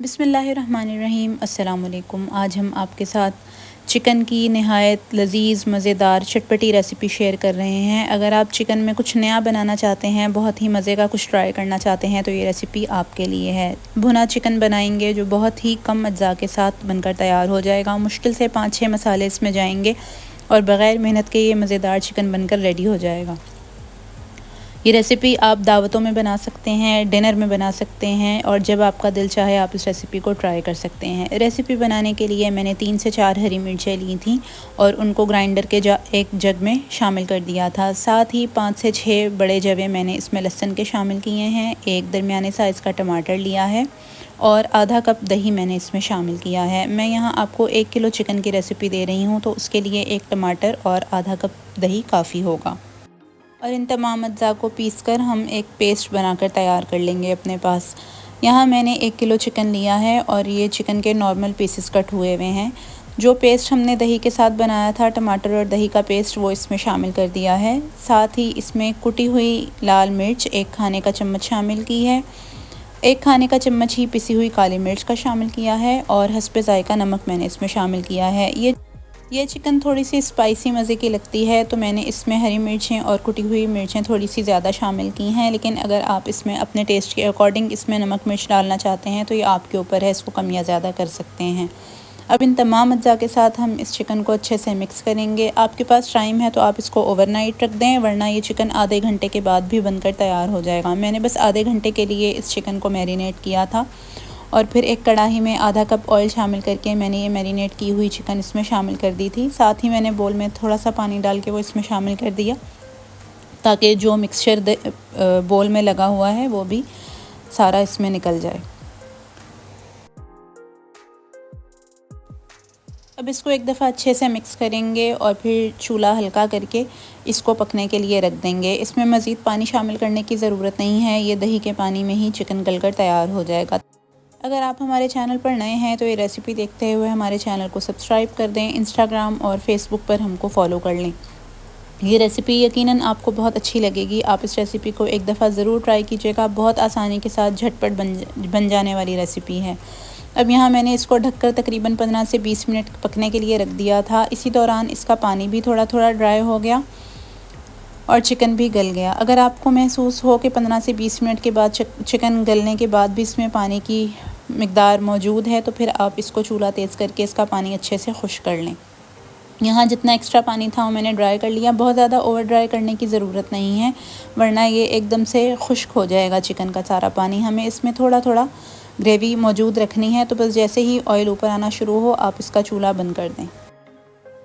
बिस्मिल्लाहिर्रहमानिर्रहीम। अस्सलाम वालेकुम। आज हम आपके साथ चिकन की नहायत लज़ीज़ मज़ेदार चटपटी रेसिपी शेयर कर रहे हैं। अगर आप चिकन में कुछ नया बनाना चाहते हैं, बहुत ही मज़े का कुछ ट्राई करना चाहते हैं, तो ये रेसिपी आपके लिए है। भुना चिकन बनाएंगे जो बहुत ही कम अज्जा के साथ बनकर तैयार हो जाएगा। मुश्किल से 5-6 मसाले इसमें जाएंगे और बग़ैर मेहनत के ये मज़ेदार चिकन बनकर रेडी हो जाएगा। ये रेसिपी आप दावतों में बना सकते हैं, डिनर में बना सकते हैं और जब आपका दिल चाहे आप इस रेसिपी को ट्राई कर सकते हैं। रेसिपी बनाने के लिए मैंने 3 से 4 हरी मिर्चें ली थी और उनको ग्राइंडर के एक जग में शामिल कर दिया था। साथ ही 5 से 6 बड़े जवे मैंने इसमें लहसुन के शामिल किए हैं। एक दरमियाने साइज़ का टमाटर लिया है और आधा कप दही मैंने इसमें शामिल किया है। मैं यहाँ आपको 1 किलो चिकन की रेसिपी दे रही हूँ, तो उसके लिए 1 टमाटर और आधा कप दही काफ़ी होगा। और इन तमाम अज्जा को पीसकर हम एक पेस्ट बनाकर तैयार कर लेंगे अपने पास। यहाँ मैंने 1 किलो चिकन लिया है और ये चिकन के नॉर्मल पीसेस कट हुए हुए हैं। जो पेस्ट हमने दही के साथ बनाया था, टमाटर और दही का पेस्ट, वो इसमें शामिल कर दिया है। साथ ही इसमें कुटी हुई लाल मिर्च 1 खाने का चम्मच शामिल की है। 1 खाने का चम्मच ही पिसी हुई काली मिर्च का शामिल किया है और हस्बे ज़ायका नमक मैंने इसमें शामिल किया है। ये चिकन थोड़ी सी स्पाइसी मज़े की लगती है, तो मैंने इसमें हरी मिर्चें और कुटी हुई मिर्चें थोड़ी सी ज़्यादा शामिल की हैं। लेकिन अगर आप इसमें अपने टेस्ट के अकॉर्डिंग इसमें नमक मिर्च डालना चाहते हैं तो ये आपके ऊपर है, इसको कम या ज़्यादा कर सकते हैं। अब इन तमाम अज्जा के साथ हम इस चिकन को अच्छे से मिक्स करेंगे। आपके पास टाइम है तो आप इसको ओवरनाइट रख दें, वरना ये चिकन आधे घंटे के बाद भी बनकर तैयार हो जाएगा। मैंने बस आधे घंटे के लिए इस चिकन को मैरिनेट किया था और फिर एक कढ़ाई में आधा कप ऑयल शामिल करके मैंने ये मैरिनेट की हुई चिकन इसमें शामिल कर दी थी। साथ ही मैंने बोल में थोड़ा सा पानी डाल के वो इसमें शामिल कर दिया, ताकि जो मिक्सचर बोल में लगा हुआ है वो भी सारा इसमें निकल जाए। अब इसको एक दफ़ा अच्छे से मिक्स करेंगे और फिर चूल्हा हल्का करके इसको पकने के लिए रख देंगे। इसमें मज़ीद पानी शामिल करने की ज़रूरत नहीं है, ये दही के पानी में ही चिकन गलकर तैयार हो जाएगा। अगर आप हमारे चैनल पर नए हैं तो ये रेसिपी देखते हुए हमारे चैनल को सब्सक्राइब कर दें। इंस्टाग्राम और फेसबुक पर हमको फ़ॉलो कर लें। ये रेसिपी यकीनन आपको बहुत अच्छी लगेगी। आप इस रेसिपी को एक दफ़ा ज़रूर ट्राई कीजिएगा। बहुत आसानी के साथ झटपट बन जाने वाली रेसिपी है। अब यहाँ मैंने इसको ढककर तकरीबन 15 से 20 मिनट पकने के लिए रख दिया था। इसी दौरान इसका पानी भी थोड़ा थोड़ा ड्राई हो गया और चिकन भी गल गया। अगर आपको महसूस हो कि 15 से 20 मिनट के बाद चिकन गलने के बाद भी इसमें पानी की मिक़दार मौजूद है, तो फिर आप इसको चूल्हा तेज़ करके इसका पानी अच्छे से खुश्क कर लें। यहाँ जितना एक्स्ट्रा पानी था वो मैंने ड्राई कर लिया। बहुत ज़्यादा ओवर ड्राई करने की ज़रूरत नहीं है, वरना ये एकदम से खुश्क हो जाएगा चिकन का सारा पानी। हमें इसमें थोड़ा थोड़ा ग्रेवी मौजूद रखनी है, तो बस जैसे ही ऑयल ऊपर आना शुरू हो आप इसका चूल्हा बंद कर दें।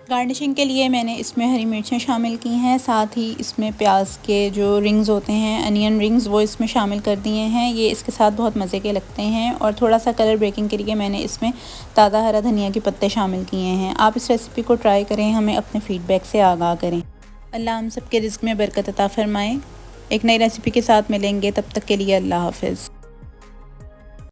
गार्निशिंग के लिए मैंने इसमें हरी मिर्चें शामिल की हैं। साथ ही इसमें प्याज के जो रिंग्स होते हैं, अनियन रिंग्स, वो इसमें शामिल कर दिए हैं। ये इसके साथ बहुत मज़े के लगते हैं। और थोड़ा सा कलर ब्रेकिंग के लिए मैंने इसमें ताज़ा हरा धनिया के पत्ते शामिल किए हैं। आप इस रेसिपी को ट्राई करें, हमें अपने फ़ीडबैक से आगाह करें। अल्लाह हम सब के रिज़्क़ में बरकत अता फ़रमाए। एक नई रेसिपी के साथ मिलेंगे, तब तक के लिए अल्लाह हाफ़िज़।